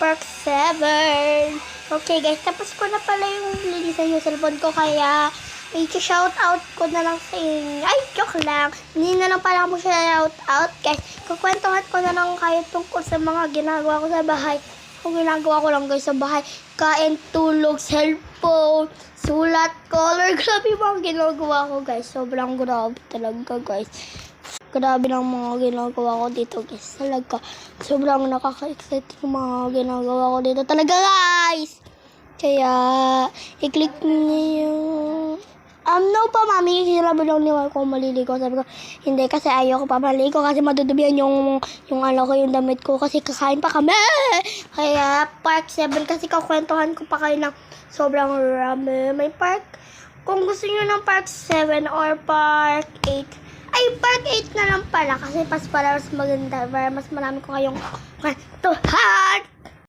Park 7. Okay guys, tapos ko na pala yung linisan yung cellphone ko, kaya i-shoutout ko na lang sa inyo. Ay, joke lang. Hindi na lang pala mo shoutout guys. Kukwentuhan ko na lang kayo tungkol sa mga ginagawa ko sa bahay. Kung ginagawa ko lang guys sa bahay, kain, tulog, cellphone, sulat, color. Grabe mga ginagawa ko guys. Sobrang grabe talaga guys. Grabe ng mga ginagawa ko dito guys. Talaga. Sobrang nakaka-excite yung mga ginagawa ko dito talaga guys. Kaya, i-click niyo yung... no pa mami, sinabi lang ni Mami kung maliligo. Sabi ko, hindi kasi ayoko pa maligo kasi madudubihan yung ano ko, yung damit ko kasi kakain pa kami. Kaya, Park 7 kasi kakwentuhan ko pa kayo ng sobrang rami. May park, kung gusto niyo ng Park 7 or Park 8, ay, Park 8 na lang pala kasi mas para mas maganda, para mas marami ko kayong kwentuhan.